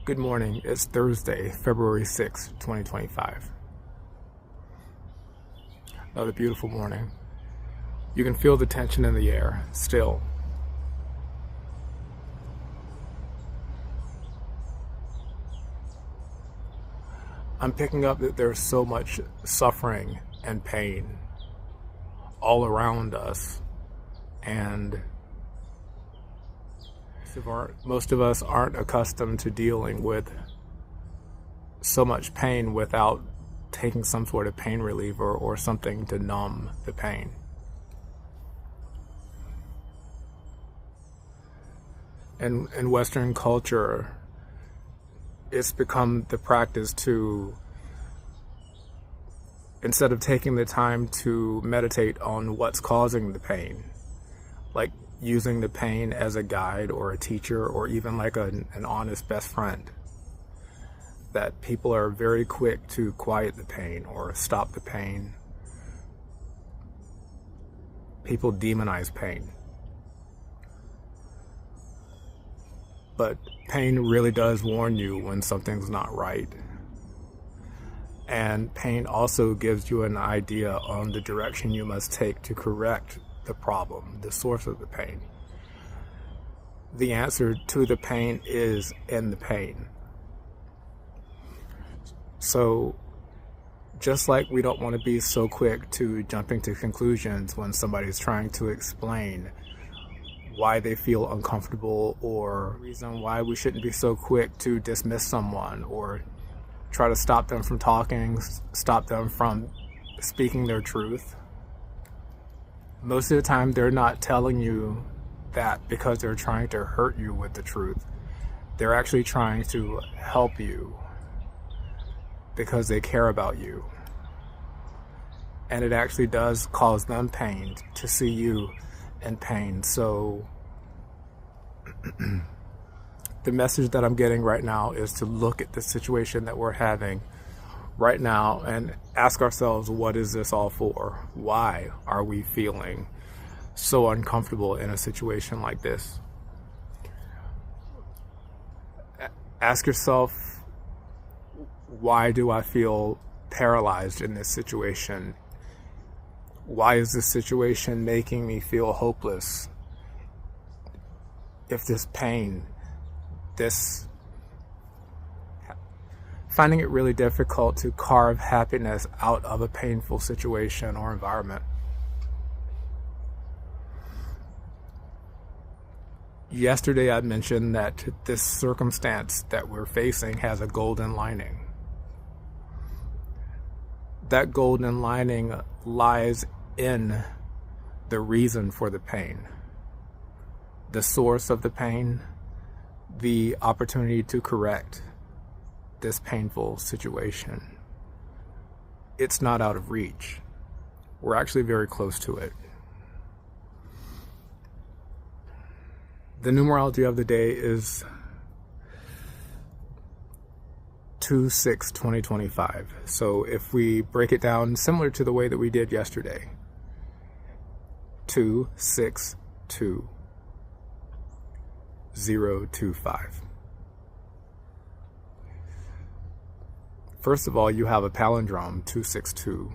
Good morning. It's Thursday, February 6th, 2025. Another beautiful morning. You can feel the tension in the air still. I'm picking up that there's so much suffering and pain all around us, and most of us aren't accustomed to dealing with so much pain without taking some sort of pain reliever or something to numb the pain. And in Western culture, it's become the practice to, instead of taking the time to meditate on what's causing the pain, like using the pain as a guide or a teacher or even like an honest best friend, that people are very quick to quiet the pain or stop the pain. People demonize pain. But pain really does warn you when something's not right. And pain also gives you an idea on the direction you must take to correct the problem, the source of the pain. The answer to the pain is in the pain. So just like we don't want to be so quick to jumping to conclusions when somebody's trying to explain why they feel uncomfortable or reason why we shouldn't be so quick to dismiss someone or try to stop them from talking, stop them from speaking their truth. Most of the time, they're not telling you that because they're trying to hurt you with the truth. They're actually trying to help you because they care about you. And it actually does cause them pain to see you in pain. So the message that I'm getting right now is to look at the situation that we're having right now and ask ourselves, what is this all for? Why are we feeling so uncomfortable in a situation like this? Ask yourself, why do I feel paralyzed in this situation? Why is this situation making me feel hopeless? If this pain, finding it really difficult to carve happiness out of a painful situation or environment. Yesterday I mentioned that this circumstance that we're facing has a golden lining. That golden lining lies in the reason for the pain, the source of the pain, the opportunity to correct this painful situation. It's not out of reach. We're actually very close to it. The numerology of the day is 2/6/2025. So if we break it down similar to the way that we did yesterday, 2/6/2025. First of all, you have a palindrome, 262.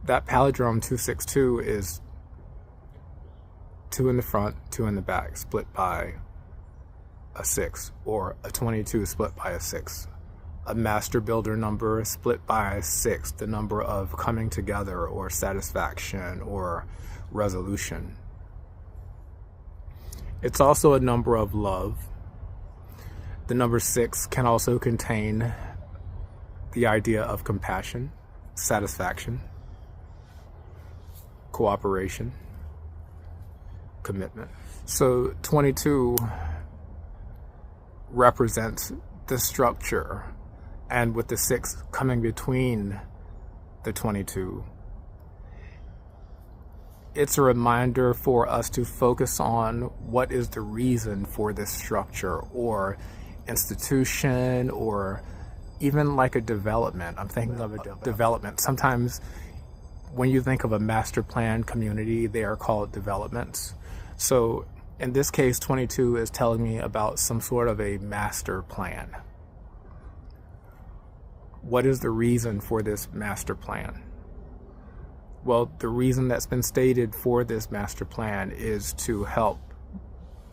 That palindrome 262 is 2 in the front, 2 in the back, split by a 6, or a 22 split by a 6. A master builder number split by 6, the number of coming together or satisfaction or resolution. It's also a number of love. The number 6 can also contain the idea of compassion, satisfaction, cooperation, commitment. So 22 represents the structure, and with the 6 coming between the 22, it's a reminder for us to focus on what is the reason for this structure or institution, or even like a development. I'm thinking of a development. Sometimes when you think of a master plan community, they are called developments. So In this case, 22 is telling me about some sort of a master plan. What is the reason for this master plan? Well, the reason that's been stated for this master plan is to help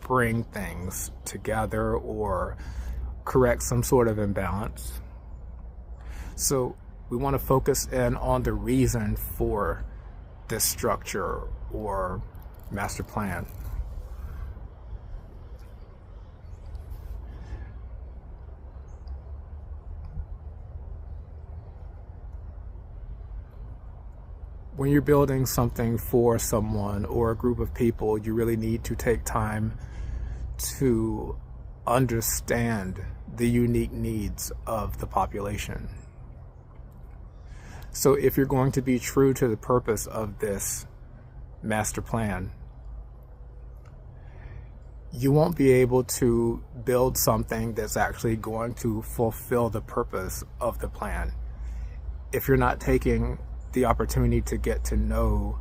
bring things together or correct some sort of imbalance. So we want to focus in on the reason for this structure or master plan. When you're building something for someone or a group of people, you really need to take time to understand the unique needs of the population. So if you're going to be true to the purpose of this master plan, you won't be able to build something that's actually going to fulfill the purpose of the plan if you're not taking the opportunity to get to know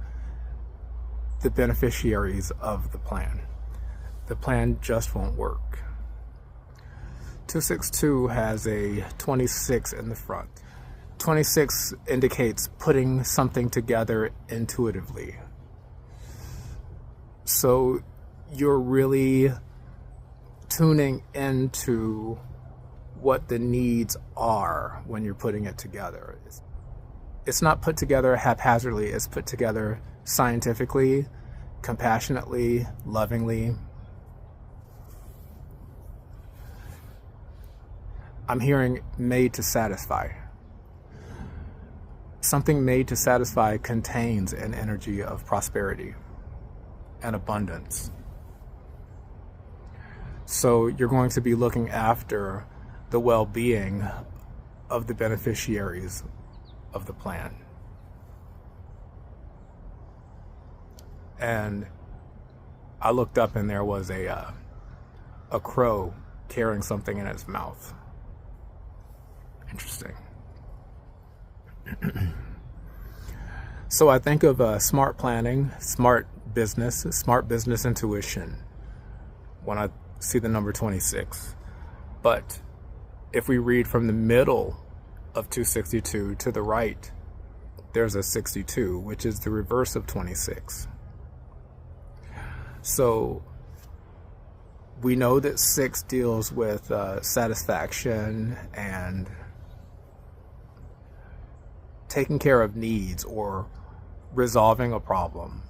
the beneficiaries of the plan. The plan just won't work. 262 has a 26 in the front. 26 indicates putting something together intuitively. So you're really tuning into what the needs are when you're putting it together. It's not put together haphazardly, it's put together scientifically, compassionately, lovingly. I'm hearing made to satisfy. Something made to satisfy contains an energy of prosperity and abundance. So you're going to be looking after the well-being of the beneficiaries of the plan. And I looked up and there was a crow carrying something in its mouth. Interesting. So I think of smart planning, smart business intuition when I see the number 26. But if we read from the middle of 262 to the right, there's a 62, which is the reverse of 26. So we know that 6 deals with satisfaction and taking care of needs or resolving a problem.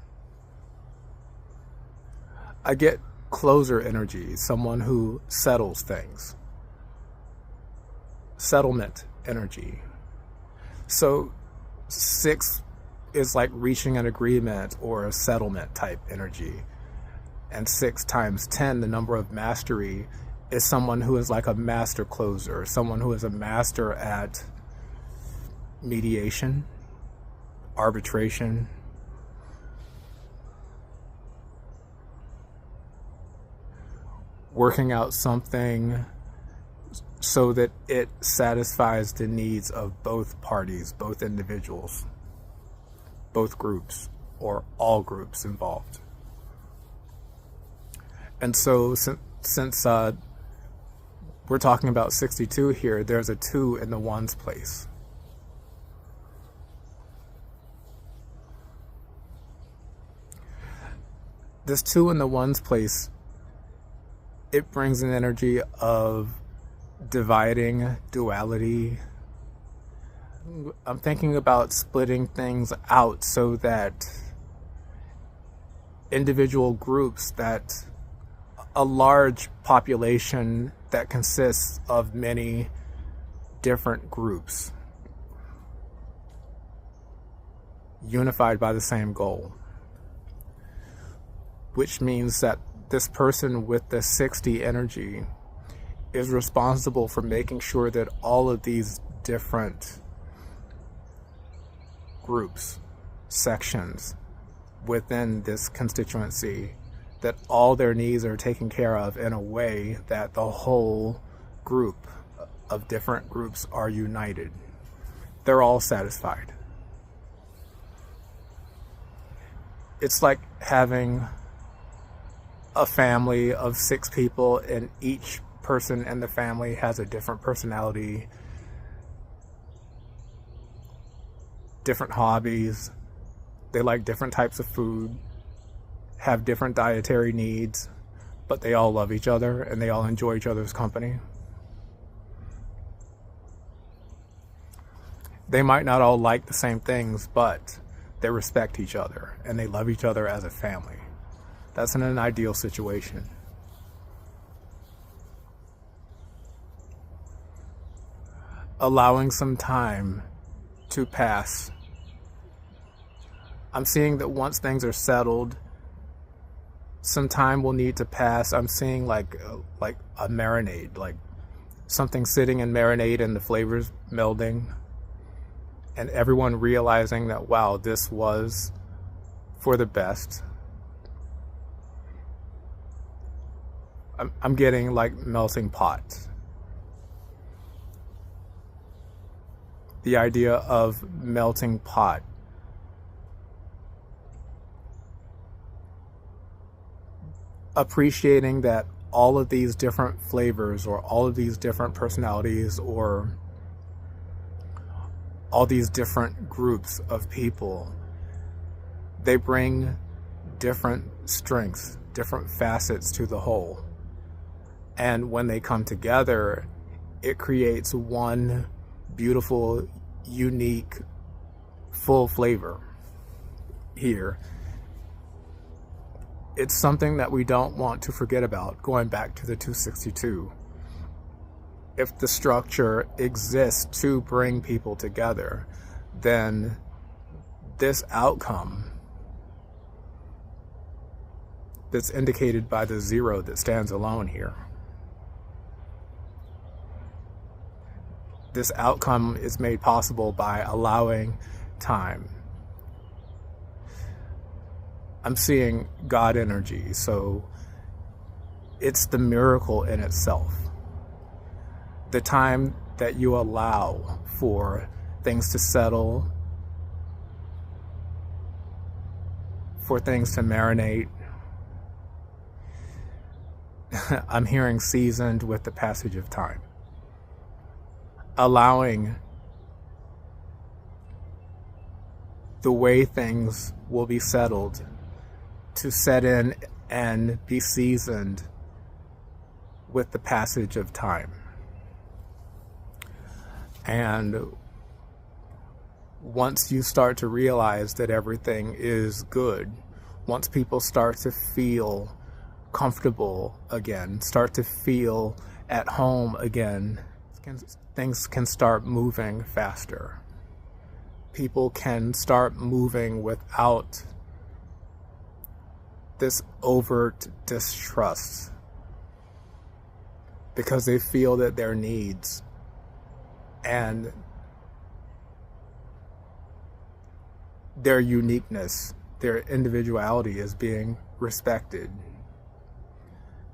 I get closer energy, someone who settles things. Settlement energy. So 6 is like reaching an agreement or a settlement type energy. And 6 times 10, the number of mastery, is someone who is like a master closer, someone who is a master at mediation, arbitration, working out something so that it satisfies the needs of both parties, both individuals, both groups, or all groups involved. And so since we're talking about 62 here, there's a 2 in the ones place. This 2 in the ones place, it brings an energy of dividing, duality. I'm thinking about splitting things out so that individual groups, that a large population that consists of many different groups, unified by the same goal, which means that this person with the 60 energy is responsible for making sure that all of these different groups, sections within this constituency, that all their needs are taken care of in a way that the whole group of different groups are united. They're all satisfied. It's like having a family of 6 people, and each person in the family has a different personality, different hobbies, they like different types of food, have different dietary needs, but they all love each other and they all enjoy each other's company. They might not all like the same things, but they respect each other and they love each other as a family. That's in an ideal situation. Allowing some time to pass. I'm seeing that once things are settled, some time will need to pass. I'm seeing like a marinade, like something sitting in marinade and the flavors melding, and everyone realizing that, wow, this was for the best. I'm getting like melting pot. The idea of melting pot. Appreciating that all of these different flavors or all of these different personalities or all these different groups of people, they bring different strengths, different facets to the whole. And when they come together, it creates one beautiful, unique, full flavor here. It's something that we don't want to forget about, going back to the 262. If the structure exists to bring people together, then this outcome that's indicated by the 0 that stands alone here, this outcome is made possible by allowing time. I'm seeing God energy, so it's the miracle in itself. The time that you allow for things to settle, for things to marinate. I'm hearing seasoned with the passage of time. Allowing the way things will be settled to set in and be seasoned with the passage of time. And once you start to realize that everything is good, once people start to feel comfortable again, start to feel at home again, things can start moving faster. People can start moving without this overt distrust, because they feel that their needs and their uniqueness, their individuality is being respected.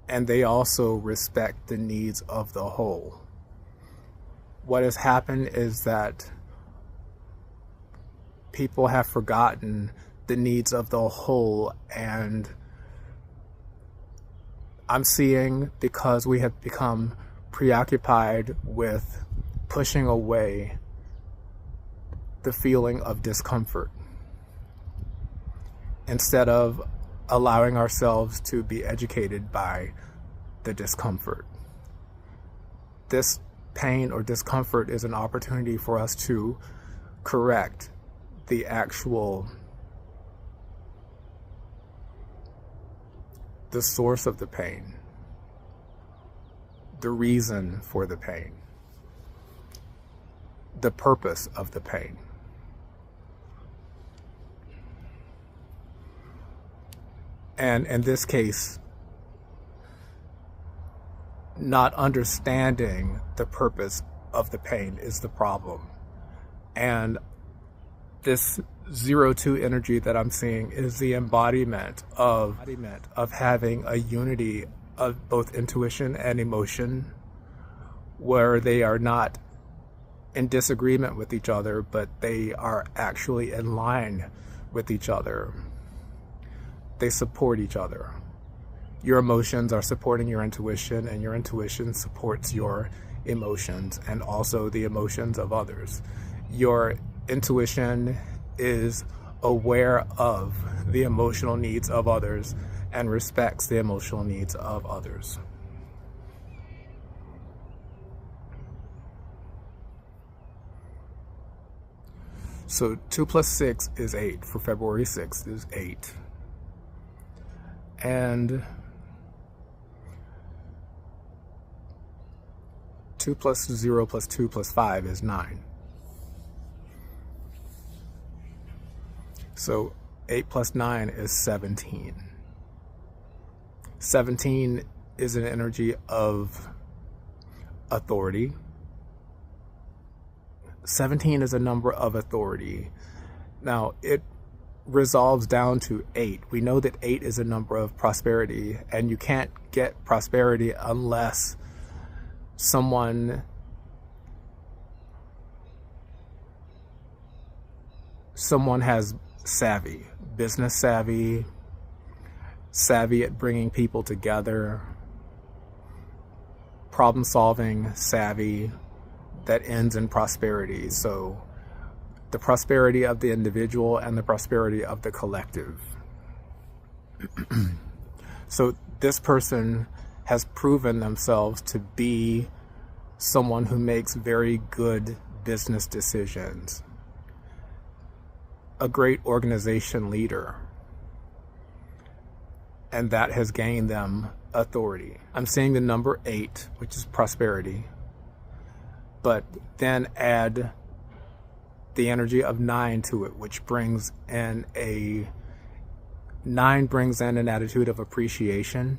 And they also respect the needs of the whole. What has happened is that people have forgotten the needs of the whole, and I'm seeing, because we have become preoccupied with pushing away the feeling of discomfort instead of allowing ourselves to be educated by the discomfort. This pain or discomfort is an opportunity for us to correct the source of the pain, the reason for the pain, the purpose of the pain. And in this case, not understanding the purpose of the pain is the problem. And this 02 energy that I'm seeing is the embodiment of having a unity of both intuition and emotion, where they are not in disagreement with each other, but they are actually in line with each other. They support each other. Your emotions are supporting your intuition, and your intuition supports your emotions and also the emotions of others. Your intuition is aware of the emotional needs of others and respects the emotional needs of others. So 2 plus 6 is 8. For February 6th is 8. And 2 plus 0 plus 2 plus 5 is 9. So 8 plus 9 is 17. 17 is an energy of authority. 17 is a number of authority. Now, it resolves down to 8. We know that 8 is a number of prosperity, and you can't get prosperity unless someone has savvy, business savvy, savvy at bringing people together, problem solving savvy that ends in prosperity. So the prosperity of the individual and the prosperity of the collective. So this person has proven themselves to be someone who makes very good business decisions, a great organization leader, and that has gained them authority. I'm seeing the number 8, which is prosperity, but then add the energy of 9 to it, which brings in an attitude of appreciation,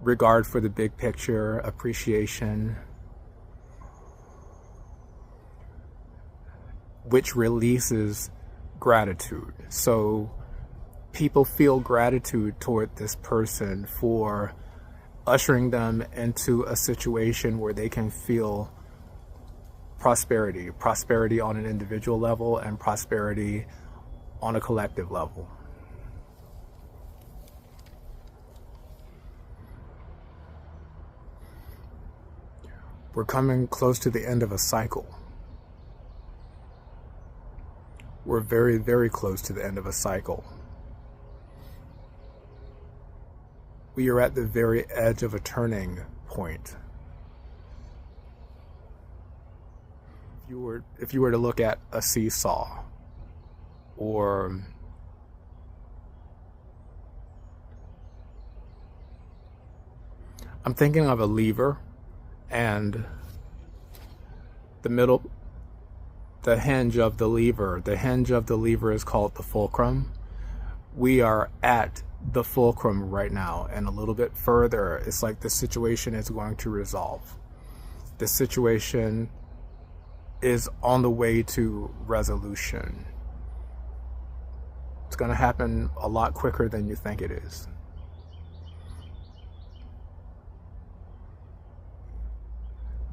regard for the big picture, appreciation, which releases gratitude. So people feel gratitude toward this person for ushering them into a situation where they can feel prosperity on an individual level and prosperity on a collective level. We're coming close to the end of a cycle. We're very, very close to the end of a cycle. We are at the very edge of a turning point. If you were to look at a seesaw, or I'm thinking of a lever, and the hinge of the lever is called the fulcrum. We are at the fulcrum right now, and a little bit further, it's like the situation is going to resolve. The situation is on the way to resolution. It's going to happen a lot quicker than you think it is.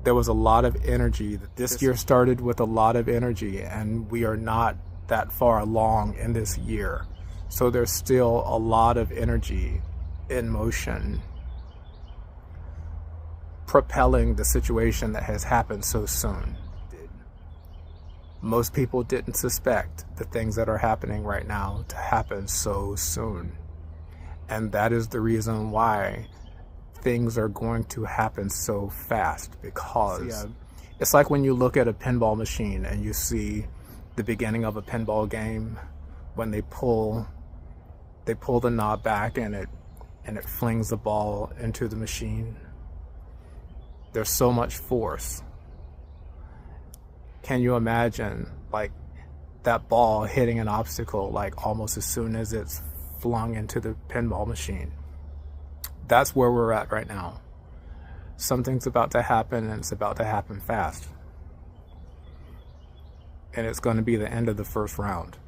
There was a lot of energy. This year started with a lot of energy, and we are not that far along in this year. So there's still a lot of energy in motion, propelling the situation that has happened so soon. Most people didn't suspect the things that are happening right now to happen so soon. And that is the reason why things are going to happen so fast, because it's like when you look at a pinball machine and you see the beginning of a pinball game, when they pull the knob back and it flings the ball into the machine. There's so much force. Can you imagine like that ball hitting an obstacle like almost as soon as it's flung into the pinball machine? That's where we're at right now. Something's about to happen, and it's about to happen fast. And it's going to be the end of the first round.